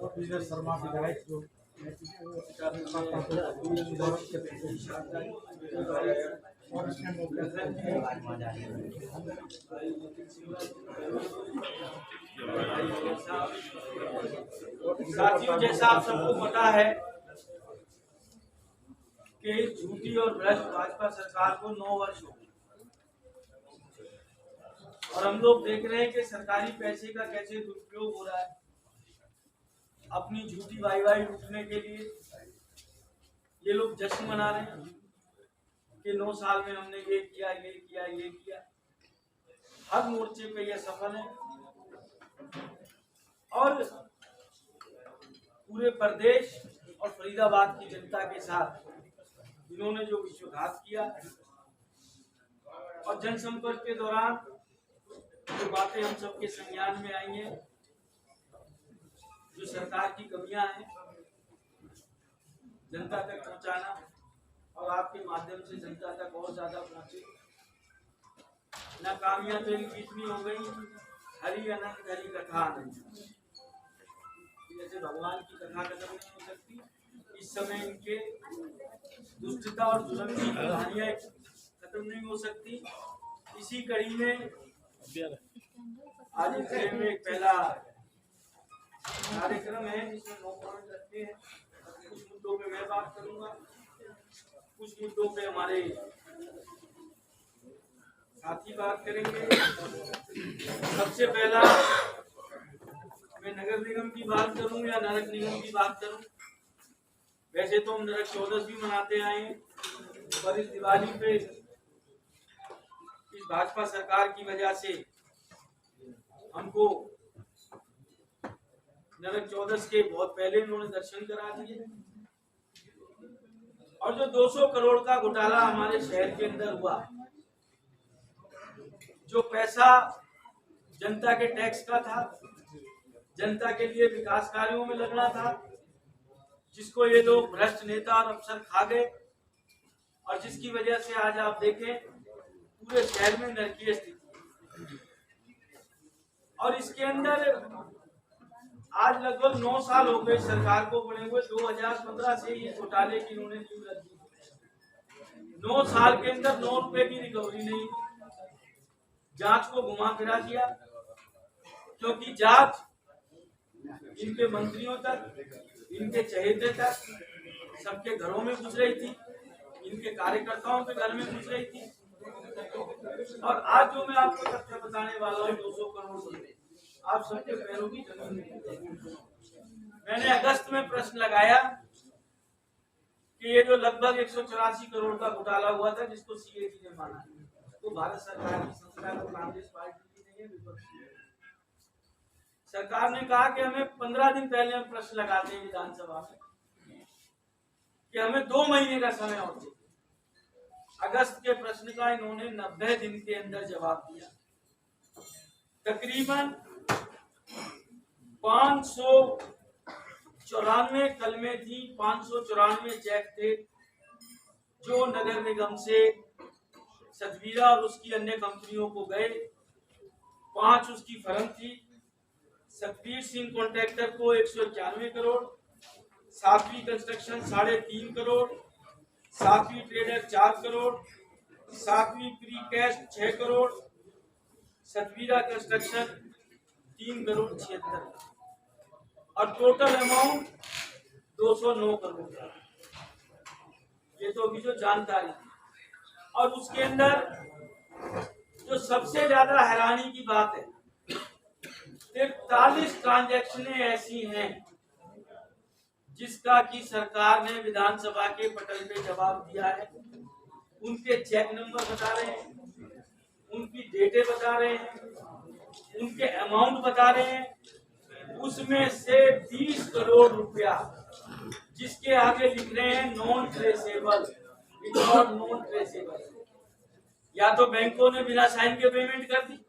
विजय शर्मा विधायक जो साथियों, जैसा आप सबको पता है कि झूठी और भ्रष्ट भाजपा सरकार को 9 वर्ष हो गए और हम लोग देख रहे हैं कि सरकारी पैसे का कैसे दुरुपयोग हो रहा है अपनी झूठी वाई लूटने के लिए। ये लोग जश्न मना रहे हैं कि 9 साल में हमने ये किया ये किया ये किया। हर मोर्चे पे ये सफल है और पूरे प्रदेश और फरीदाबाद की जनता के साथ इन्होंने जो विश्वासघात किया और जनसंपर्क के दौरान जो बातें हम सबके संज्ञान में आई हैं, जो सरकार की कमियां हैं, जनता तक पहुंचाना और आपके माध्यम से जनता तक और ज्यादा पहुंचे। नाकामियां तो इनकी इतनी हो गई, हरि अनंत हरि कथा अनंत, जैसे भगवान की कथा खत्म नहीं हो सकती, इस समय इनके दुष्टता और जुल्म की कहानियां खत्म नहीं हो सकती। इसी कड़ी में आज जिले में एक पहला कार्यक्रम है जिसमें 9 पॉइंट रखते हैं। कुछ मुद्दों पे मैं बात करूंगा, कुछ मुद्दों पे हमारे साथी बात करेंगे। सबसे पहला मैं नगर निगम की बात करूं या नरक निगम की बात करूं। वैसे तो हम नरक चौदस भी मनाते आए हैं, पर इस दिवाली पे इस भाजपा सरकार की वजह से हमको नरक चौदस के बहुत पहले उन्होंने दर्शन करा दिए। और जो 200 करोड़ का घोटाला हमारे शहर के अंदर हुआ, जो पैसा जनता के टैक्स का था, जनता के लिए विकास कार्यों में लगना था, जिसको ये लोग भ्रष्ट नेता और अफसर खा गए और जिसकी वजह से आज आप देखें पूरे शहर में नरकीय स्थिति। और इसके अंदर आज लगभग 9 साल हो गए सरकार को बने हुए। 2015 से ये घोटाले की उन्होंने नींव रखी। 9 साल के अंदर 9 रुपए की रिकवरी नहीं, जांच को घुमा फिरा दिया, क्योंकि जांच इनके मंत्रियों तक, इनके चहेते तक, सबके घरों में घुस रही थी, इनके कार्यकर्ताओं के घर में घुस रही थी। और आज जो मैं आपको तथ्य बताने वाला हूँ, 200 करोड़ रुपए आप सबके पैरों की जमीन में। मैंने अगस्त में प्रश्न लगाया कि ये जो लगभग 184 करोड़ का घोटाला हुआ था, जिसको सीएजी ने माना, तो भारत सरकार की संस्था को कांग्रेस पार्टी की नहीं है, विपक्ष की। सरकार ने कहा कि हमें 15 दिन पहले हम प्रश्न लगाते हैं विधानसभा में कि हमें 2 महीने का समय और चाहिए। अगस्त के प्रश्न का इन्होंने 90 दिन के अंदर जवाब दिया। तकरीबन 594 कलमें थी, 594 चेक थे जो नगर निगम से सतवीरा और उसकी अन्य कंपनियों को गए। 5 उसकी फर्म थी। सतवीर सिंह कॉन्ट्रैक्टर को 191 करोड़, सातवीं कंस्ट्रक्शन 3.5 करोड़, सातवीं ट्रेडर 4 करोड़, सातवीं pre cash 6 crore, Satveera construction 3 crore 76 और टोटल अमाउंट 209 करोड़। ये तो अभी जो जानकारी थी। और उसके अंदर जो सबसे ज्यादा हैरानी की बात है, 43 ट्रांजैक्शनें ऐसी हैं जिसका कि सरकार ने विधानसभा के पटल पे जवाब दिया है। उनके चेक नंबर बता रहे हैं, उनकी डेटे बता रहे हैं, उनके अमाउंट बता रहे हैं। उसमें से 30 करोड़ रुपया जिसके आगे लिख रहे हैं नॉन ट्रेसेबल, नॉन ट्रेसेबल, या तो बैंकों ने बिना साइन के पेमेंट कर दी,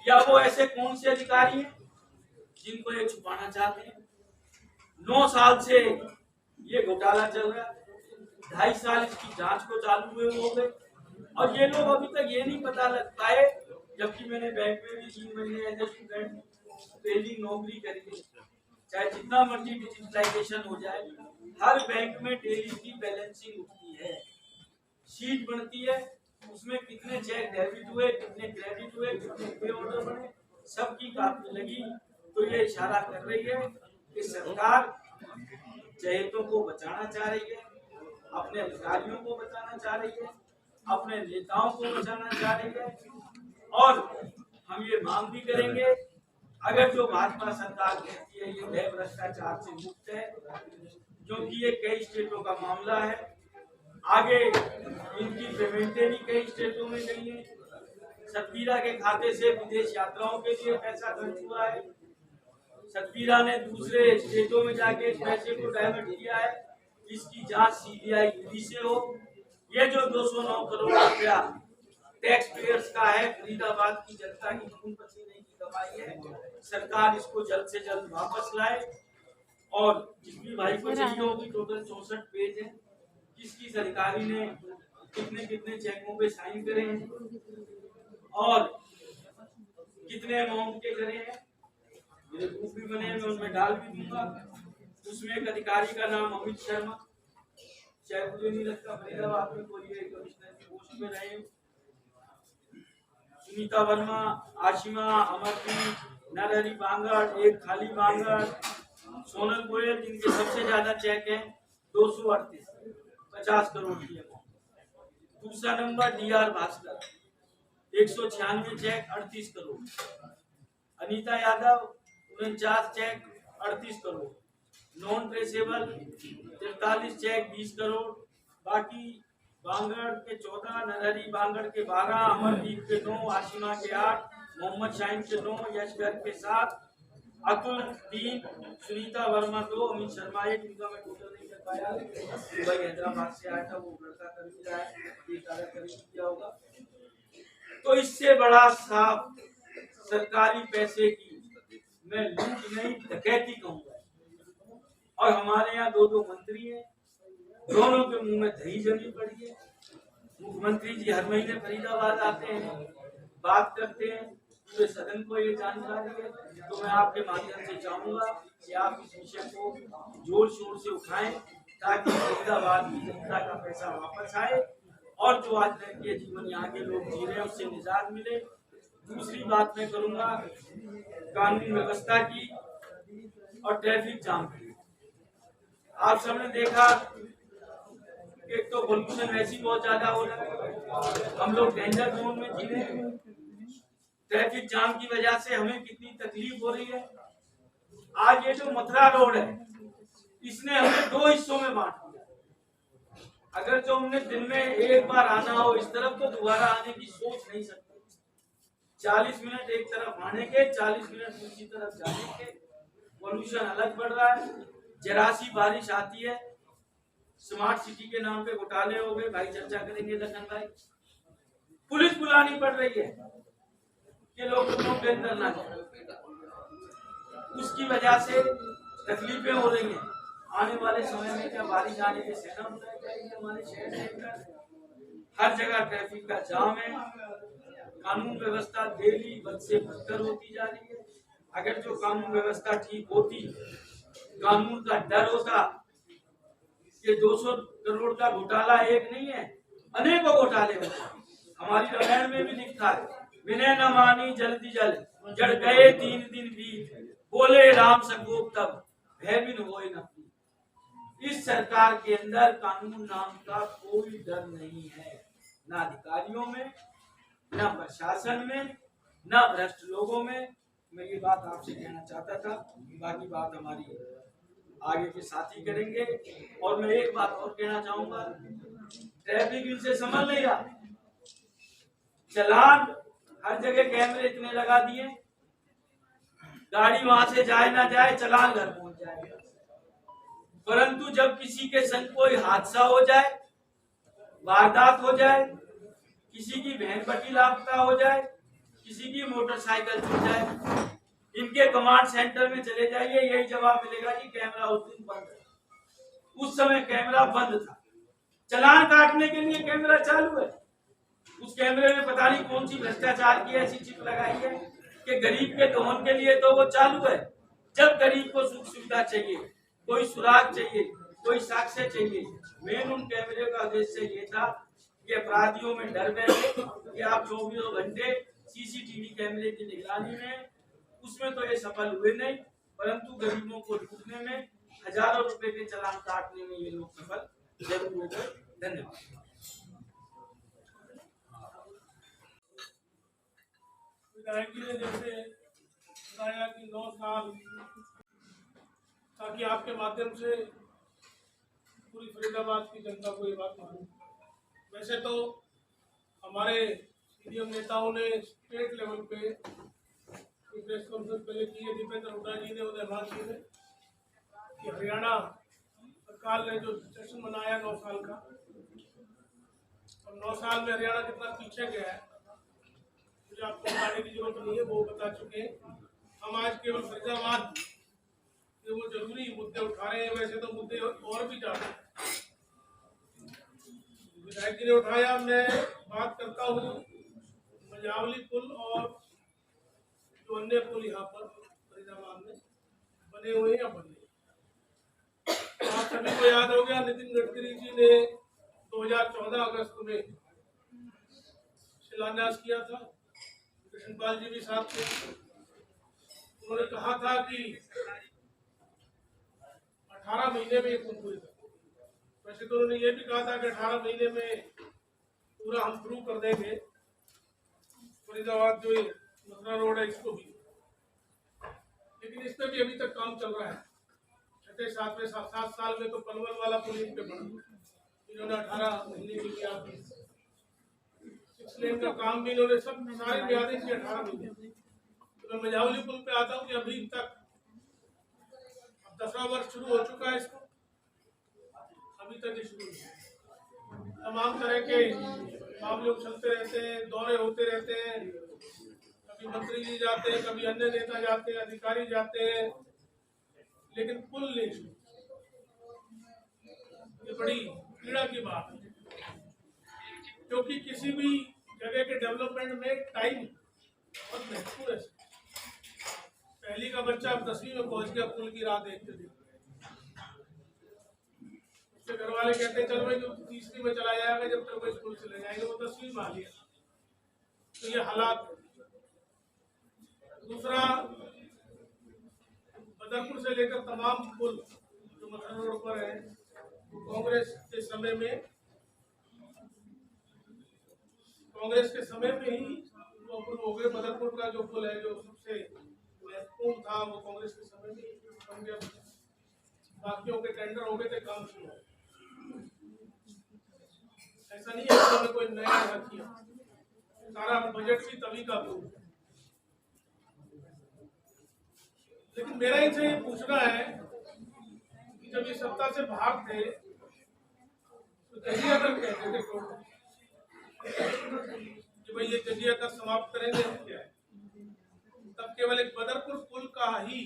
या वो ऐसे कौन से अधिकारी हैं जिनको ये छुपाना चाहते हैं। 9 साल से ये घोटाला चल रहा है, 2.5 साल इसकी जांच को चालू हुए हो गए और ये लोग अभी तक ये नहीं पता लग पाए, जबकि मैंने बैंक में भी 3 महीने एज ए स्टूडेंट ट्रेनिंग नौकरी करी है, चाहे जितना मर्जी डिजिटलाइजेशन हो जाए, हर बैंक में डेली की बैलेंसिंग होती है, शीट बनती है, उसमें कितने चेक डेबिट हुए, कितने क्रेडिट हुए, कितने पे ऑर्डर बने, सबकी कापी लगी। तो ये इशारा कर रही है कि सरकार चहेतों को बचाना चाह रही है, अपने अधिकारियों को बचाना चाह रही है, अपने नेताओं को बचाना चाह रही है। और हम ये मांग भी करेंगे, अगर जो भाजपा सरकार कहती है ये व्यय भ्रष्टाचार से मुक्त है, क्योंकि ये कई स्टेटों का मामला है, आगे इनकी पेमेंटें भी कई स्टेटों में गई है, सतवीरा के खाते से विदेश यात्राओं के लिए पैसा खर्च हुआ है, सतवीरा ने दूसरे स्टेटों में जाके पैसे को डाइवर्ट किया है, इसकी जांच सीबीआई ईडी से हो। ये जो 209 करोड़ रुपया टैक्स पेयर्स का है, फरीदाबाद की जनता की खून पसीने की कमाई है, सरकार इसको जल्द से जल्द वापस लाए। और जिसकी भाई को चाहिए होगी, टोटल 64 पेज है, किस किस अधिकारी ने कितने कितने चेकों पे साइन करे हैं और कितने अमाउंट के करे हैं, मेरे ग्रुप भी बने हैं, मैं उनमें डाल भी दूंगा। उसमें एक अधिकारी का नाम अमित शर्मा, शायद मुझे नहीं लगता फरीदाबाद में कोई कमिश्नर की पोस्ट में रहे, सुनीता वर्मा, आशिमा, अमरदीप, नरहरी बांगड़, एक खाली बांगड़, सोनल गोयल, जिनके सबसे ज्यादा चेक हैं 238, 50 करोड़ की अमाउंट। दूसरा number DR Bhaskar, 196 cheque 38 crore. Anita Yadav 49 cheque 38 crore. Non traceable 43 cheque 20 crore. बाकी बांगड़ के 14, नरहरी बांगड़ के 12, अमरदीप के 9, आशिमा के 8, मोहम्मद शाहीन के 9, यशगर के 7, अतुल 3, सुनीता वर्मा 2, अमित शर्मा 1, इनका मैं टोटल नहीं कर पाया, भाई हैदराबाद से आया था, वो लड़का कर भी रहा है, ये कार्यक्रम किया होगा। तो इससे बड़ा साफ सरकारी पैसे की मैं लूट नहीं डकैती कहूंगा। और हमारे यहाँ 2 मंत्री हैं, दोनों के मुंह में दही जमी पड़ी है। मुख्यमंत्री जी हर महीने फरीदाबाद आते हैं, बात करते हैं, पूरे सदन को ये जानकारी है। तो मैं आपके माध्यम से चाहूंगा कि आप इस विषय को जोर शोर से उठाएं, ताकि फरीदाबाद की जनता का पैसा वापस आए और जो आज के जीवन यहाँ के लोग जी रहे हैं उससे निजात मिले। दूसरी बात मैं करूंगा कानून व्यवस्था की और ट्रैफिक जाम की। आप सबने देखा एक तो पोल्यूशन वैसे ही बहुत ज्यादा हो रहा है, हम लोग डेंजर जोन में जी रहे हैं, ट्रैफिक जाम की वजह से हमें कितनी तकलीफ हो रही है। आज ये जो मथुरा रोड है, इसने हमें 2 हिस्सों में बांट दिया। अगर जो हमने दिन में एक बार आना हो इस तरफ, तो दोबारा आने की सोच नहीं सकते। 40 मिनट एक तरफ आने के, 40 मिनट दूसरी तरफ जाने के, पोल्यूशन अलग बढ़ रहा है। जरा सी बारिश आती है, स्मार्ट सिटी के नाम पे घोटाले हो गए, भाई चर्चा करेंगे लखन भाई। पुलिस बुलानी पड़ रही है कि लोग के अंदर ना जाए, उसकी वजह से तकलीफें हो रही हैं। आने वाले समय में क्या बारिश आने के सेना बुलाई जाएगी हमारे शहर के अंदर। हर जगह ट्रैफिक का जाम है, कानून व्यवस्था डेली बद से बदतर होती जा रही है। अगर जो कानून व्यवस्था ठीक होती, कानून का डर होता, ये 200 करोड़ का घोटाला एक नहीं है, अनेकों घोटाले होते। हमारी रामायण में भी लिखा है, विनय न मानी जल्दी जल, जड़ गए 3 दिन बीत, बोले राम संगोप तब, भय बिन होए न प्रीत। इस सरकार के अंदर कानून नाम का कोई डर नहीं है, ना अधिकारियों में, ना प्रशासन में, ना भ्रष्ट लोगों में। मैं ये बात आपसे कहना चाहता था, बाकी बात हमारी आगे के साथी करेंगे। और मैं एक बात और कहना चाहूंगा, ट्रैफिक इनसे समझ नहीं रहा, चलान हर जगह कैमरे इतने लगा दिए, गाड़ी वहां से जाए ना जाए चलान घर पहुंच जाएगा। परंतु जब किसी के संग कोई हादसा हो जाए, वारदात हो जाए, किसी की बहन बेटी लापता हो जाए, किसी की मोटरसाइकिल छूट जाए, इनके कमांड सेंटर में चले जाइए, यही जवाब मिलेगा कि कैमरा उस दिन बंद है। उस समय कैमरा बंद था, चलान काटने के लिए कैमरा चालू है। उस कैमरे में पता नहीं कौन सी भ्रष्टाचार की ऐसी चिप लगाई है कि गरीब के दोहन के लिए तो वो चालू है, जब गरीब को सुख सुविधा चाहिए, कोई सुराग चाहिए, कोई साक्ष्य चाहिए, मेन उन कैमरे का उद्देश्य ये था कि अपराधियों में डर बैठे कि आप 24 घंटे सीसीटीवी कैमरे की निगरानी में। उसमें तो ये सफल हुए नहीं, परंतु गरीबों को लूटने में, हजारों रुपए के चालान काटने में ये लोग सफल जरूर हो गए। धन्यवाद। विधायक जी ने जैसे बताया कि 9 साल, ताकि आपके माध्यम से पूरी फरीदाबाद की जनता को ये बात मालूम। वैसे तो हमारे सीडीएम नेताओं ने स्टेट लेवल पे प्रेस कॉन्फ्रेंस पहले की है, दीपेंद्र हुड्डा जी ने, उदयमान जी ने, कि हरियाणा सरकार ने जो जश्न मनाया 9 साल का, और 9 साल में हरियाणा कितना पीछे गया है मुझे आपको बताने की जरूरत नहीं है, वो बता चुके हैं। हम आज केवल फरीदाबाद के वो जरूरी मुद्दे उठा रहे हैं, वैसे तो मुद्दे और भी ज्यादा हैं। विधायक जी ने उठाया, मैं बात करता हूँ मजावली पुल और जो अन्य पुल यहाँ पर फरीदाबाद में बने हुए या बने। आप सभी को याद हो गया, नितिन गडकरी जी ने 2014 अगस्त में शिलान्यास किया था, कृष्णपाल जी भी साथ थे। उन्होंने कहा था कि 18 महीने में ये पुल पूरी कर। वैसे तो उन्होंने ये भी कहा था कि 18 महीने में पूरा हम शुरू कर देंगे फरीदाबाद जो मथुरा रोड है इसको भी, लेकिन इस पे भी अभी तक काम चल रहा है। 7 साल में तो पलवल वाला पुल इन पे बना, इन्होंने 18 महीने में किया। 6 लेन का काम भी इन्होंने सब सारे मियादें की 18 महीने। तो मैं मजावली पुल पे आता हूँ कि अभी तक 10वां वर्ष शुरू हो चुका है इसको, अभी तक ये शुरू नहीं। तमाम तरह के मामले उछलते रहते हैं, दौरे होते रहते हैं, कभी मंत्री जी जाते हैं, कभी अन्य नेता जाते हैं, अधिकारी जाते हैं, लेकिन पुल नहीं शुरू। ये बड़ी पीड़ा की बात है, क्योंकि किसी भी जगह के डेवलपमेंट में टाइम बहुत महत्वपूर्ण है। पहली का बच्चा अब 10वीं में पहुंच गया, पुल की राह देखते देखते। उसके घर वाले कहते हैं चल भाई, जो 3री में चला जाएगा, जब तक वो स्कूल चले जाएंगे, वो 10वीं में आ गया। तो ये हालात। दूसरा, बदरपुर से लेकर तमाम पुल जो मथुरा रोड पर है, कांग्रेस के समय में ही वो अप्रूव हो गए। बदरपुर का जो पुल है, जो सबसे महत्वपूर्ण था, वो कांग्रेस के समय में बन गया। बाकियों के टेंडर हो गए थे, काम शुरू हो। ऐसा नहीं है कि उन्होंने कोई नया किया, सारा बजट भी तभी का अप्रूव। लेकिन मेरा इनसे ये पूछना है कि जब ये सत्ता से बाहर थे तो जजिया कर कहते थे कि भाई ये जजिया कर समाप्त करेंगे, क्या है? तब केवल एक बदरपुर पुल का ही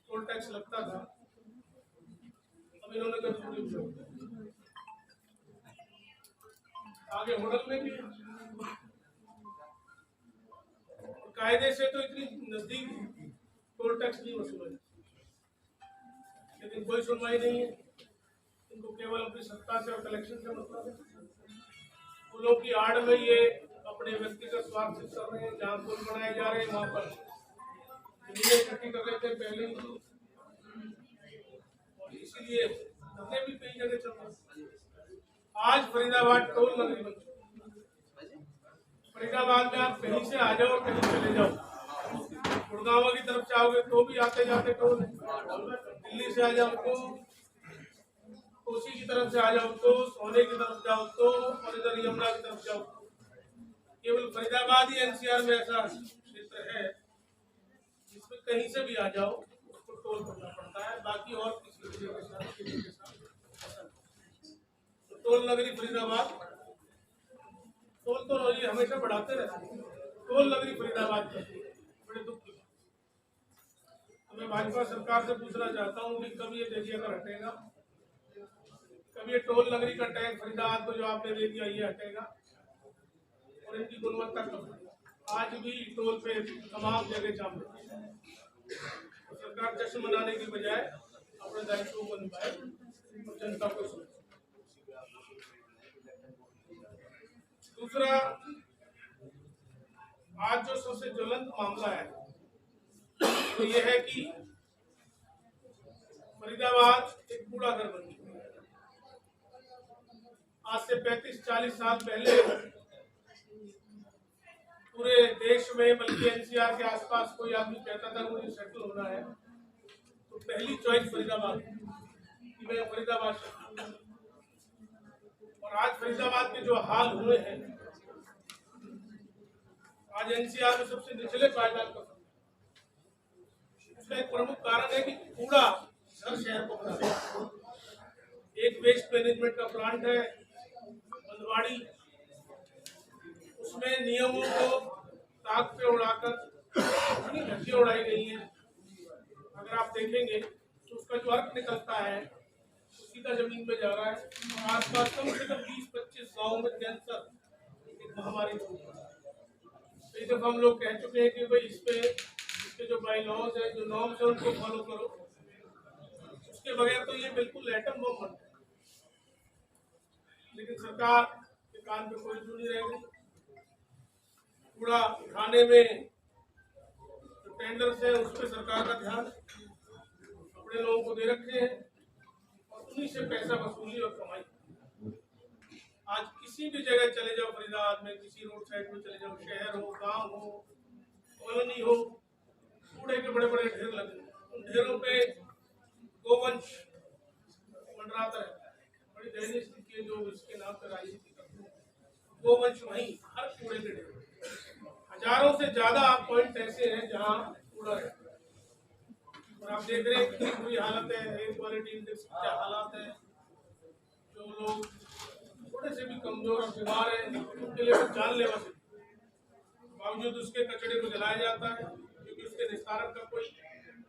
टोल टैक्स लगता था। अब इन्होंने कभी आगे होटल में भी कायदे से तो इतनी नजदीक टोल टैक्स नहीं वसूला, लेकिन कोई सुनवाई नहीं है। इनको केवल अपनी सत्ता से और कलेक्शन से मतलब है। पुलों की आड़ में ये अपने व्यक्तिगत स्वार्थ सिद्ध कर रहे हैं। जहाँ पुल बनाए जा रहे हैं वहां पर इकट्ठी कर रहे थे पहले ही, और इसीलिए धरने भी कई जगह चल रहे। आज फरीदाबाद टोल नगरी बन चुकी। फरीदाबाद में आप कहीं से आ जाओ और कहीं चले जाओ। गुड़गांव की तरफ से आओगे तो भी आते जाते टोल है, दिल्ली से आ जाओ तो, कोसी की तरफ से आ जाओ तो, सोने की तरफ जाओ तो, और इधर यमुना की तरफ जाओ। केवल फरीदाबाद ही एनसीआर में ऐसा क्षेत्र है जिसमें कहीं से भी आ जाओ उसको टोल भरना पड़ता है, बाकी और किसी के साथ टोल नगरी फरीदाबाद। टोल तो ये हमेशा बढ़ाते रहते हैं, टोल नगरी फरीदाबाद बड़े दुख की बात। तो मैं भाजपा सरकार से पूछना चाहता हूँ कि कब ये जजिया का हटेगा, कब ये टोल नगरी का टैग फरीदाबाद को जो आपने दे दिया ये हटेगा, और इनकी गुणवत्ता कब आज भी टोल पे तमाम जगह जाम रहती है। तो सरकार जश्न मनाने की बजाय अपने दायित्वों को निभाए और जनता को सुने। दूसरा, आज जो सबसे ज्वलंत मामला है तो ये है कि फरीदाबाद एक कूड़ा घर बन चुका है। आज से 35-40 साल पहले पूरे देश में, बल्कि एनसीआर के आसपास कोई आदमी कहता था मुझे सेटल होना है तो पहली चॉइस फरीदाबाद कि मैं फरीदाबाद से। और आज फरीदाबाद के जो हाल हुए हैं, आज एनसीआर में सबसे निचले पायदान का उसका एक प्रमुख कारण है कि कूड़ा हर शहर को बना है। एक वेस्ट मैनेजमेंट का प्लांट है बंदवाड़ी, उसमें नियमों को ताक पे उड़ाकर इतनी धज्जियां उड़ाई गई हैं। अगर आप देखेंगे तो उसका जो अर्थ निकलता है सीधा जमीन पे जा रहा है। आसपास कम से कम 20-25 गाँव में कैंसर एक महामारी हो गई। कई दफा हम लोग कह चुके हैं कि भाई इसके जो बाई लॉज है, जो नॉर्म्स है, उनको फॉलो करो। उसके बगैर तो ये बिल्कुल एटम बम बनता है। लेकिन सरकार के कान पे कोई जू नहीं रह गई। कूड़ा उठाने में जो टेंडर्स है उस पर सरकार का ध्यान अपने लोगों को दे रखे हैं और उन्हीं से पैसा वसूली और कमाई। आज किसी भी जगह चले जाओ, फरीदाबाद में किसी रोड साइड में चले जाओ, शहर हो, गांव हो, कॉलोनी हो, कूड़े के बड़े बड़े ढेर लगे। उन ढेरों पे गोवंश मंडराता रहता है। बड़ी दयनीय स्थिति है जो इसके नाम पर राजनीति करते हैं। गोवंश वहीं हर कूड़े के ढेर, हजारों से ज्यादा पॉइंट ऐसे हैं जहाँ कूड़ा रहता है। और आप देख रहे हैं कितनी बुरी हालत है, एयर क्वालिटी इंडेक्स की क्या हालत है। जो लोग थोड़े से भी कमजोर और बीमार है उनके लिए जानलेवा से बावजूद उसके कचरे को जलाया जाता है, क्योंकि उसके निस्तारण का कोई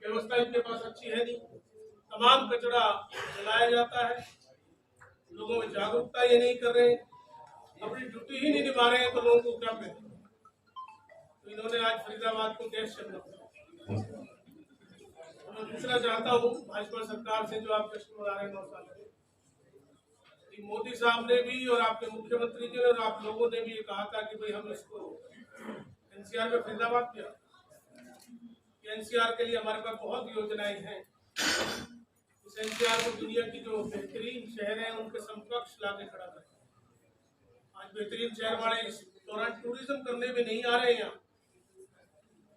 व्यवस्था इनके पास अच्छी है नहीं। तमाम कचरा जलाया जाता है। लोगों में जागरूकता ये नहीं कर रहे, अपनी ड्यूटी ही नहीं निभा रहे हैं तो लोगों को क्या कहें। तो इन्होंने आज फरीदाबाद को गैस चलना पड़ा। मैं दूसरा चाहता हूँ भाजपा सरकार से जो आप जश्न मना रहे हैं 9 साल में, मोदी साहब ने भी और आपके मुख्यमंत्री जी और आप लोगों ने भी ये कहा था कि भाई हम इसको एनसीआर में फरीदाबाद किया। एनसीआर के लिए हमारे पास बहुत योजनाएं हैं। इस एनसीआर को दुनिया की जो बेहतरीन शहर हैं उनके समकक्ष लाके खड़ा करें। आज बेहतरीन शहर वाले इस दौरान टूरिज्म करने में नहीं आ रहे हैं यहाँ,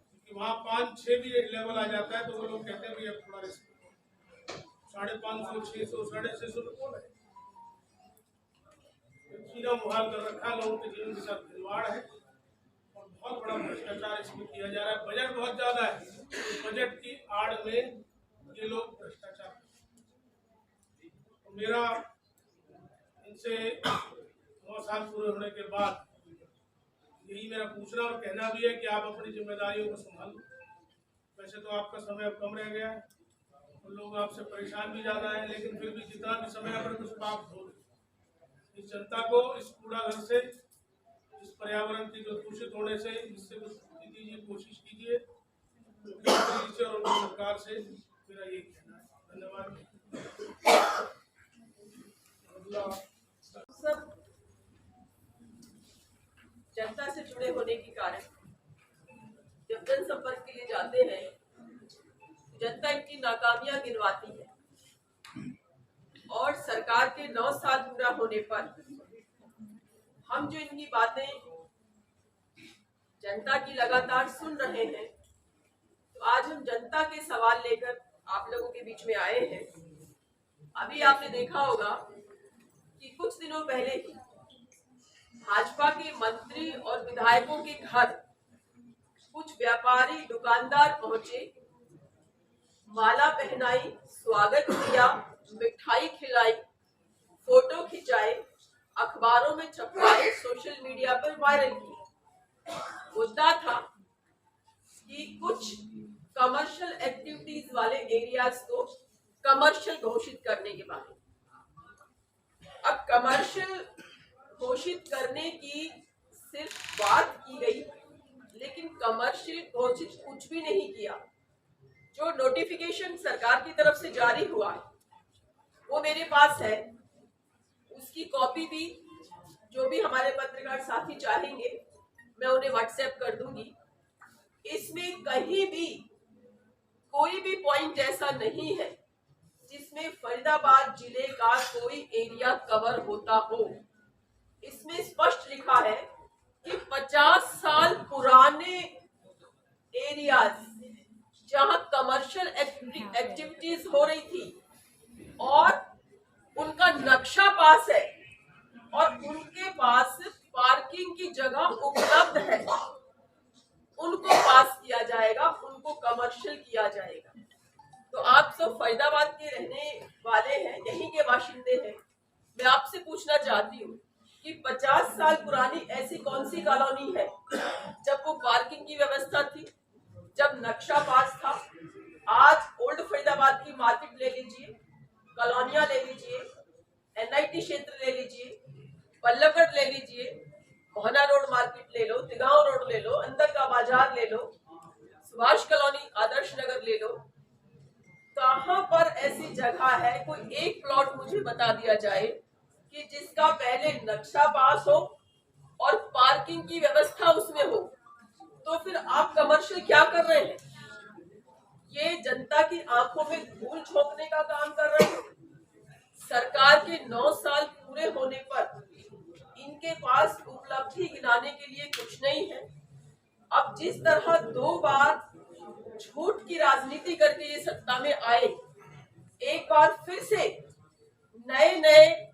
क्योंकि वहाँ 5-6 भी एक लेवल आ जाता है तो वो लोग कहते हैं भाई अब थोड़ा रिस्क। 550, 600, 650 में कौन है? सीधा मुहाल कर रखा, लोगों के जीवन के साथ खिलवाड़ है और बहुत बड़ा भ्रष्टाचार इसमें किया जा रहा है। बजट बहुत ज्यादा है, तो बजट की आड़ में ये लोग भ्रष्टाचार। तो मेरा इनसे 9 साल पूरे होने के बाद यही मेरा पूछना और कहना भी है कि आप अपनी जिम्मेदारियों को संभालो। वैसे तो आपका समय अब कम रह गया है और लोग आपसे परेशान भी ज्यादा है, लेकिन फिर भी जितना भी समय अपने कुछ पाप धो इस जनता को इस कूड़ा घर से, इस पर्यावरण के जो दूषित होने से, इससे कुछ कीजिए, कोशिश कीजिए। मुख्यमंत्री और उनकी सरकार से मेरा ये कहना है। धन्यवाद। सब जनता से जुड़े होने के कारण जब जनसंपर्क के लिए जाते हैं जनता इनकी नाकामियां गिनवाती है और सरकार के 9 साल पूरा होने पर हम जो इनकी बातें जनता की लगातार सुन रहे हैं, तो आज हम जनता के सवाल लेकर आप लोगों के बीच में आए हैं। अभी आपने देखा होगा कि कुछ दिनों पहले ही भाजपा के मंत्री और विधायकों के घर कुछ व्यापारी दुकानदार पहुंचे, माला पहनाई, स्वागत किया, मिठाई खिलाई, फोटो खिंचाए, अखबारों में छपवाए, सोशल मीडिया पर वायरल किए। मुद्दा था कि कुछ कमर्शियल एक्टिविटीज वाले एरियाज को कमर्शियल घोषित करने के बारे में। अब कमर्शियल घोषित करने की सिर्फ बात की गई, कमर्शियल घोषित कुछ भी नहीं किया। जो नोटिफिकेशन सरकार की तरफ से जारी हुआ वो मेरे पास है, उसकी कॉपी भी जो भी हमारे पत्रकार साथी चाहेंगे मैं उन्हें व्हाट्सएप कर दूंगी। इसमें कहीं भी कोई भी पॉइंट ऐसा नहीं है जिसमें फरीदाबाद जिले का कोई एरिया कवर होता हो। इसमें स्पष्ट लिखा है कि 50 साल पुराने एरियाज जहां कमर्शियल एक्टिविटीज हो रही थी और उनका नक्शा पास है और उनके पास पार्किंग की जगह उपलब्ध है, उनको पास किया जाएगा, उनको कमर्शियल किया जाएगा। तो आप सब फरीदाबाद के रहने वाले हैं, यहीं के बाशिंदे हैं। मैं आपसे पूछना चाहती हूँ कि 50 साल पुरानी ऐसी कौन सी कॉलोनी है जब वो पार्किंग की व्यवस्था थी, जब नक्शा पास था। आज ओल्ड फरीदाबाद की मार्केट ले लीजिए, कॉलोनियां ले लीजिए, एनआईटी क्षेत्र ले लीजिए, बल्लभगढ़ ले लीजिए, मोहना रोड मार्केट ले लो, तिगांव रोड ले लो, अंदर का बाजार ले लो, सुभाष कॉलोनी, आदर्श नगर ले लो। कहां पर ऐसी जगह है, कोई एक प्लॉट मुझे बता दिया जाए कि जिसका पहले नक्शा पास हो और पार्किंग की व्यवस्था उसमें हो। तो फिर आप कमर्शियल क्या कर रहे हैं? ये जनता की आंखों में धूल झोंकने का काम कर रहे हैं। सरकार के 9 साल पूरे होने पर इनके पास उपलब्धि गिनाने के लिए कुछ नहीं है। अब जिस तरह 2 बार झूठ की राजनीति करके ये सत्ता में आए, एक बार फिर से नए नए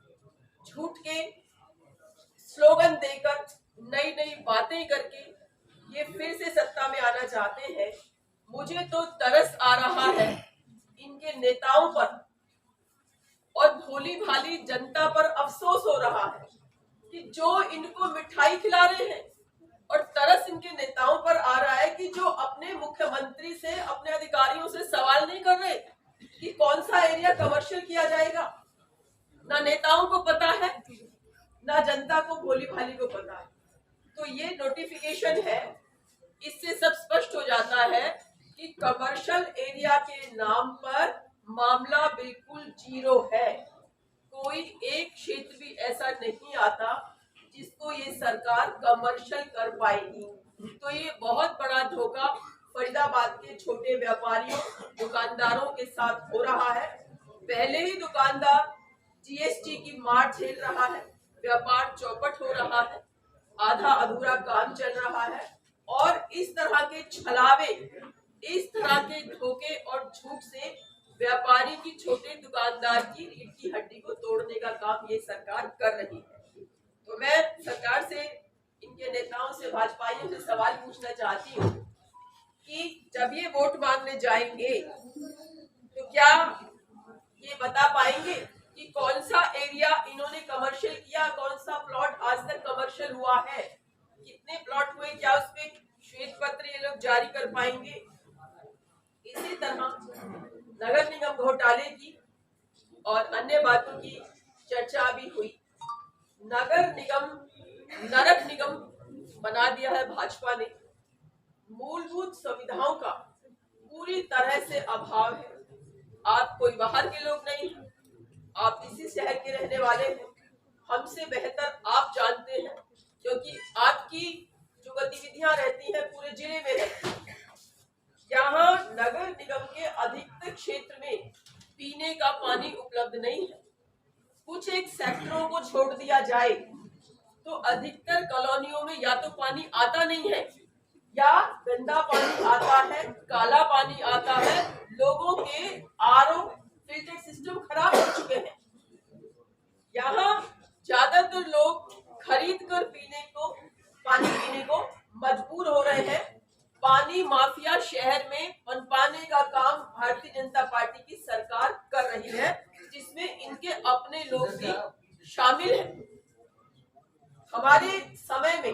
झूठ के स्लोगन देकर, नई नई बातें करके ये फिर से सत्ता में आना चाहते हैं। मुझे तो तरस आ रहा है इनके नेताओं पर और भोली भाली जनता पर अफसोस हो रहा है कि जो इनको मिठाई खिला रहे हैं, और तरस इनके नेताओं पर आ रहा है कि जो अपने मुख्यमंत्री से, अपने अधिकारियों से सवाल नहीं कर रहे कि कौन सा एरिया कमर्शियल किया जाएगा। ना नेताओं को पता है, ना जनता को, भोली भाली को पता है। तो ये नोटिफिकेशन है, इससे सब स्पष्ट हो जाता है कि कमर्शियल एरिया के नाम पर मामला बिल्कुल जीरो है। कोई एक क्षेत्र भी ऐसा नहीं आता जिसको ये सरकार कमर्शियल कर पाएगी। तो ये बहुत बड़ा धोखा फरीदाबाद के छोटे व्यापारियों, दुकानदारों के साथ हो रहा है। पहले ही दुकानदार जीएसटी की मार झेल रहा है, व्यापार चौपट हो रहा है, आधा अधूरा काम चल रहा है, और इस तरह के छलावे, इस तरह के धोखे और झूठ से व्यापारी की, छोटे दुकानदार की रीढ़ की हड्डी को तोड़ने का काम ये सरकार कर रही है। तो मैं सरकार से, इनके नेताओं से, भाजपाइयों से सवाल पूछना चाहती हूँ कि जब ये वोट मांगने जाएंगे तो क्या ये बता पाएंगे कि कौन सा एरिया इन्होंने कमर्शियल किया, कौन सा प्लॉट आज तक कमर्शियल हुआ है, कितने प्लॉट हुए, क्या उसपे श्वेत पत्र ये लोग जारी कर पाएंगे। इसी तरह नगर निगम घोटाले की और अन्य बातों की चर्चा भी हुई। नगर निगम नरक निगम बना दिया है भाजपा ने। मूलभूत सुविधाओं का पूरी तरह से अभाव है। आप कोई बाहर के लोग नहीं हैं, आप इसी शहर के रहने वाले हैं। हमसे बेहतर आप जानते हैं, क्योंकि आपकी जो गतिविधियां रहती हैं पूरे जिले में रहती हैं। यहाँ नगर निगम के अधिकतर क्षेत्र में पीने का पानी उपलब्ध नहीं है। कुछ एक सेक्टरों को छोड़ दिया जाए तो अधिकतर कॉलोनियों में या तो पानी आता नहीं है, या गंदा पानी आता है, काला पानी आता है। लोगों के आरओ फिल्टर सिस्टम खराब हो चुके हैं। यहाँ ज्यादातर लोग खरीद कर पानी पीने को मजबूर हो रहे हैं। पानी माफिया शहर में पनपाने का काम भारतीय जनता पार्टी की सरकार कर रही है, जिसमें इनके अपने लोग भी शामिल हैं। हमारे समय में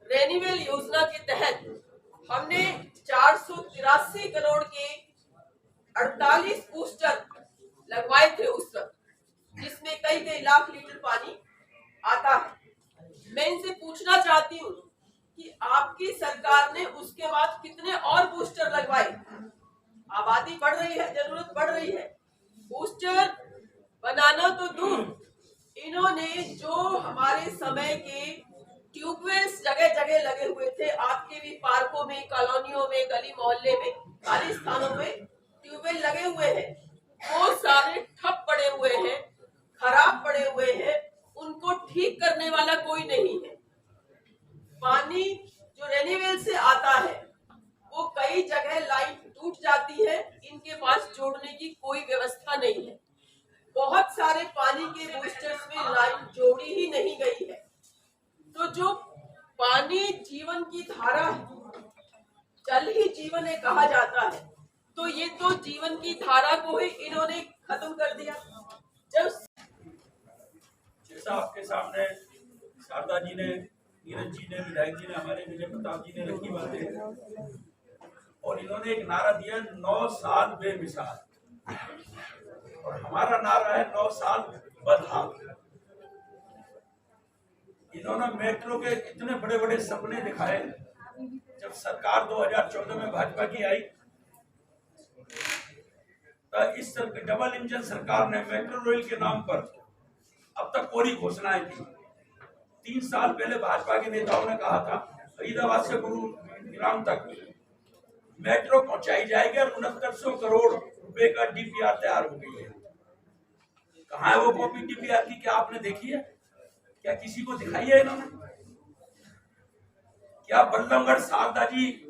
रेनीवेल योजना के तहत हमने 483 करोड़ के 48 बूस्टर लगवाए थे उस वक्त, जिसमें कई लाख लीटर पानी आता है। मैं इनसे पूछना चाहती हूँ कि आपकी सरकार ने उसके बाद कितने और बूस्टर लगवाए? आबादी बढ़ रही है, जरूरत बढ़ रही है, बूस्टर बनाना तो दूर, इन्होंने जो हमारे समय के ट्यूबवेल्स जगह जगह लगे हुए थे, आपके भी पार्कों में, कॉलोनियों में, गली मोहल्ले में, खाली स्थानों में ट्यूबवेल लगे हुए हैं, वो सारे ठप पड़े हुए हैं, खराब पड़े हुए हैं, उनको ठीक करने वाला कोई नहीं है। पानी जो रेनीवेल से आता है वो कई जगह लाइन टूट जाती है, इनके पास जोड़ने की कोई व्यवस्था नहीं है। बहुत सारे पानी के बूस्टर्स में लाइन जोड़ी ही नहीं गई है। तो जो पानी जीवन की धारा है, जल ही जीवन है कहा जाता है, तो ये तो जीवन की धारा को ही इन्होंने खत्म कर दिया। जब जैसा आपके सामने शारदा जी ने, नीरज जी ने, विधायक जी ने, हमारे विजय प्रताप जी ने रखी बातें, और इन्होंने एक नारा दिया 9 साल बेमिसाल, और हमारा नारा है 9 साल बदहाल। इन्होंने मेट्रो के इतने बड़े बड़े सपने दिखाए। जब सरकार 2014 में भाजपा की आई तो इस डबल इंजन सरकार ने मेट्रो रेल के नाम पर अब तक कोई घोषणाएं की। 3 साल पहले भाजपा के नेताओं ने कहा था फरीदाबाद से गुरुग्राम तक मेट्रो पहुंचाई जाएगी और 6900 करोड़ रुपए का डीपीआर तैयार हो गई है। कहाँ है वो कॉपी डीपीआर की? क्या आपने देखी है? क्या किसी को दिखाई है इन्होंने? क्या बल्लभगढ़ शारदा जी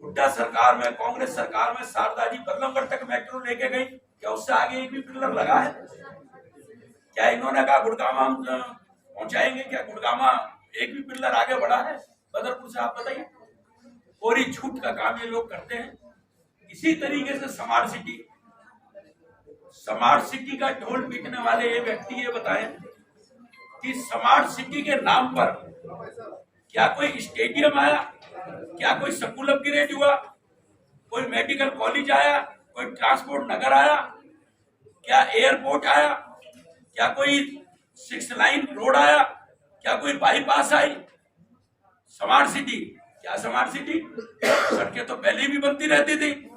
हुड्डा सरकार में, कांग्रेस सरकार में शारदा जी बल्लभगढ़ तक मेट्रो लेके गई? क्या उससे आगे एक भी पिलर लगा है? क्या इन्होंने कहा गुड़गामा हम पहुंचाएंगे? क्या गुड़गामा एक भी पिलर आगे बढ़ा है? बदरपुर से आप बताइए। पूरी झूठ का काम ये लोग करते हैं। इसी तरीके से स्मार्ट सिटी का ढोल पीटने वाले ये व्यक्ति ये बताएं कि स्मार्ट सिटी के नाम पर क्या कोई स्टेडियम आया? क्या कोई स्कूल अपग्रेड हुआ? कोई मेडिकल कॉलेज आया? कोई ट्रांसपोर्ट नगर आया? क्या एयरपोर्ट आया? क्या कोई 6 लाइन रोड आया? क्या कोई बाईपास आई? स्मार्ट सिटी क्या? स्मार्ट सिटी सड़कें तो पहले भी बनती रहती थी,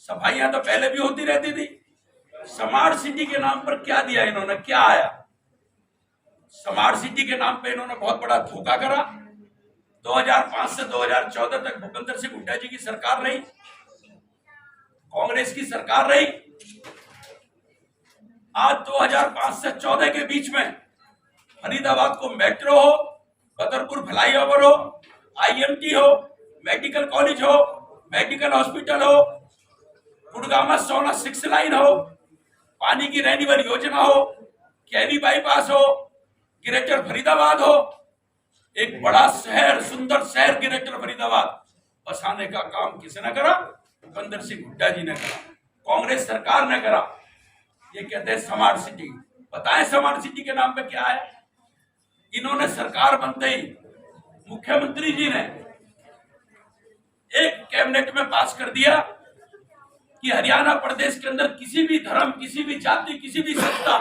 सफाइयां तो पहले भी होती रहती थी। स्मार्ट सिटी के नाम पर क्या दिया इन्होंने? क्या आया? स्मार्ट सिटी के नाम पे इन्होंने बहुत बड़ा धोखा करा। 2005 से 2014 तक भूपेंद्र सिंह हुड्डा जी की सरकार रही, कांग्रेस की सरकार रही। आज 2005 से 14 के बीच में फरीदाबाद को मेट्रो हो, बदरपुर फ्लाईओवर हो, आईएमटी हो, मेडिकल कॉलेज हो, मेडिकल हॉस्पिटल हो, गुड़गामा सोना 6 लाइन हो, पानी की रेन्यूअल योजना हो, कैली बाईपास हो, ग्रेटर फरीदाबाद हो, एक बड़ा शहर, सुंदर शहर ग्रेटर फरीदाबाद बसाने का काम किसने करा? भूपेंद्र सिंह हुड्डा जी ने करा, कांग्रेस सरकार ने करा। ये कहते हैं स्मार्ट सिटी। बताएं स्मार्ट सिटी के नाम पे क्या है? इन्होंने सरकार बनते ही मुख्यमंत्री जी ने एक कैबिनेट में पास कर दिया कि हरियाणा प्रदेश के अंदर किसी भी धर्म, किसी भी जाति, किसी भी संस्था,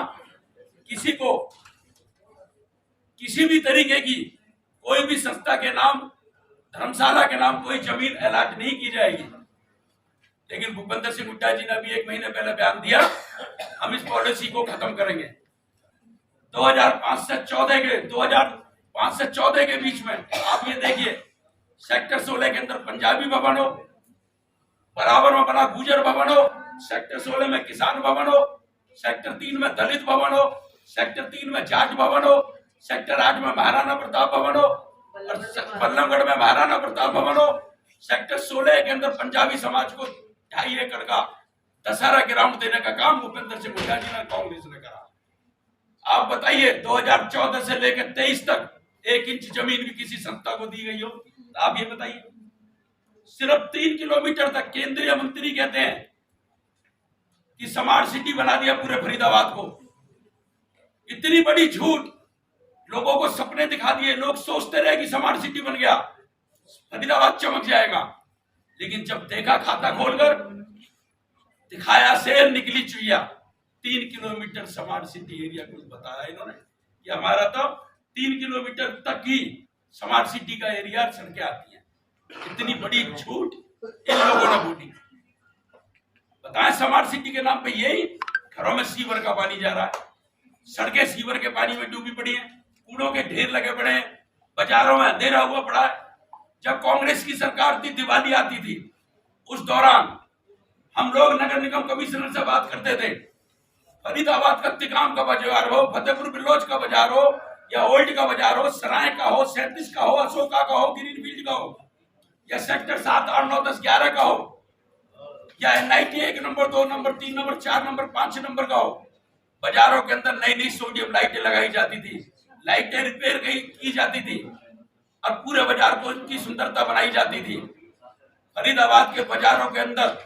किसी को किसी भी तरीके की कोई भी संस्था के नाम, धर्मशाला के नाम कोई जमीन अलॉट नहीं की जाएगी। लेकिन भूपेंद्र सिंह हुड्डा जी ने अभी 1 महीने पहले बयान दिया हम इस पॉलिसी को खत्म करेंगे। 2005 से 14 के बीच में आप ये देखिए, सेक्टर 16 के अंदर पंजाबी भवन हो, बराबर में बना गुजर भवन हो, सेक्टर 16 में किसान भवन हो, सेक्टर 3 में दलित भवन हो, सेक्टर 3 में जाट भवन हो, सेक्टर 8 में महाराणा प्रताप भवन हो, और बल्लभगढ़ में महाराणा प्रताप भवन हो। सेक्टर 16 के अंदर पंजाबी समाज को 2.5 एकड़ का दशहरा ग्राउंड देने का काम भूपेंद्र सिंह हुड्डा जी ने, कांग्रेस ने करा। आप बताइए 2014 से लेकर 23 तक 1 इंच जमीन भी किसी संस्था को दी गई हो? आप ये बताइए। सिर्फ 3 किलोमीटर तक केंद्रीय मंत्री कहते हैं कि स्मार्ट सिटी बना दिया पूरे फरीदाबाद को। इतनी बड़ी झूठ, लोगों को सपने दिखा दिए। लोग सोचते रहे कि स्मार्ट सिटी बन गया, फरीदाबाद चमक जाएगा, लेकिन जब देखा खाता खोलकर, दिखाया शेर निकली Chuiya. 3 kilometre smart city area कुछ बताया इन्होंने कि हमारा तो 3 किलोमीटर तक ही स्मार्ट सिटी का एरिया सड़कें आती हैं। इतनी बड़ी झूठ इन लोगों ने बोली। बताएं, स्मार्ट सिटी के नाम पे यही घरों में सीवर का पानी जा रहा है, सड़कें सीवर के पानी में डूबी पड़ी हैं, कूड़ों के ढेर लगे पड़े हैं, बाजारों में अंधेरा हुआ पड़ा है। जब कांग्रेस की सरकार थी, दिवाली आती थी, उस दौरान हम लोग नगर निगम कमिश्नर से बात करते थे, फरीदाबाद का तिकाम का बाजार हो, फतेहपुर बिल्लोच का बाजार हो, या ओल्ड का बाजार हो, सराय का हो, 37 का हो, अशोका का हो, ग्रीनफील्ड का हो, या सेक्टर 7, 8, 9, 10, 11 का हो, या NIT 1 number, 2 number, 3 number, 4 number, 5 number का हो, बाजारों के अंदर नई नई सोडियम लाइटें लगाई जाती थी, लाइटें रिपेयर की जाती थी और पूरे बाजार को इनकी सुंदरता बनाई जाती थी। फरीदाबाद के बाजारों के अंदर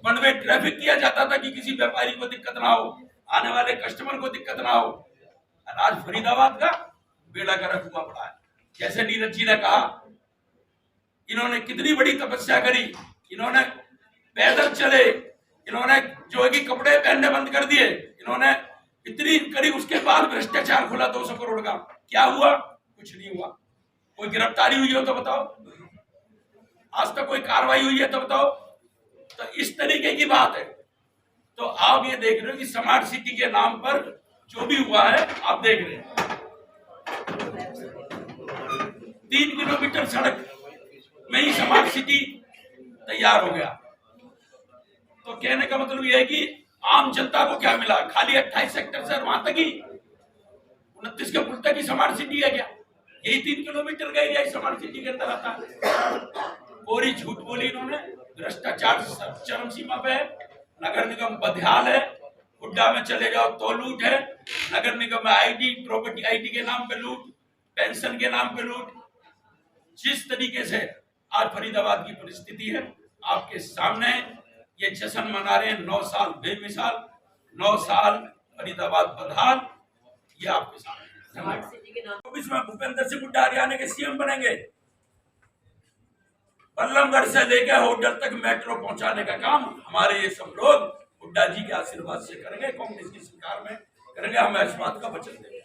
वन वे ट्रैफिक किया जाता था कि किसी व्यापारी को दिक्कत ना हो, आने वाले कस्टमर को दिक्कत ना हो। आज फरीदाबाद का बेड़ा गर्क हुआ पड़ा है। जैसे नीरज जी ने कहा, इन्होंने कितनी बड़ी तपस्या करी, इन्होंने पैदल चले, इन्होंने जो कि कपड़े पहनने बंद कर दिए, इन्होंने इतनी करी, उसके बाद भ्रष्टाचार खुला 200 करोड़ का। क्या हुआ? कुछ नहीं हुआ। कोई गिरफ्तारी हुई हो तो बताओ, आज तक कोई कार्रवाई हुई है तो बताओ। तो इस तरीके की बात है। तो आप ये देख रहे हो कि स्मार्ट सिटी के नाम पर जो भी हुआ है, आप देख रहे हैं 3 किलोमीटर सड़क में ही स्मार्ट सिटी तैयार हो गया। तो कहने का मतलब यह है कि आम जनता को क्या मिला? खाली 28 सेक्टर से वहां तक ही 29 के पुल तक ही स्मार्ट सिटी है क्या? यही 3 किलोमीटर का एरिया स्मार्ट सिटी के अंदर आता है। पूरी झूठ बोली इन्होंने। भ्रष्टाचार चरम सीमा पे है। नगर निगम बदहाल है, हुड्डा में चले जाओ तो लूट है, नगर निगम में आईडी प्रॉपर्टी, आईडी के नाम पे लूट, पेंशन के नाम पे लूट। जिस तरीके से आज फरीदाबाद की परिस्थिति है आपके सामने, ये जश्न मना रहे हैं 9 साल बेमिसाल, 9 साल फरीदाबाद बदहाल, ये आपके सामने। 24 में भूपेंद्र सिंह हुड्डा हरियाणा के सीएम बनेंगे। बल्लभगढ़ से लेकर होटल तक मेट्रो पहुंचाने का काम हमारे ये सब लोग हुड्डा जी के आशीर्वाद से करेंगे, कांग्रेस की सरकार में करेंगे। हम इस बात का वचन देंगे।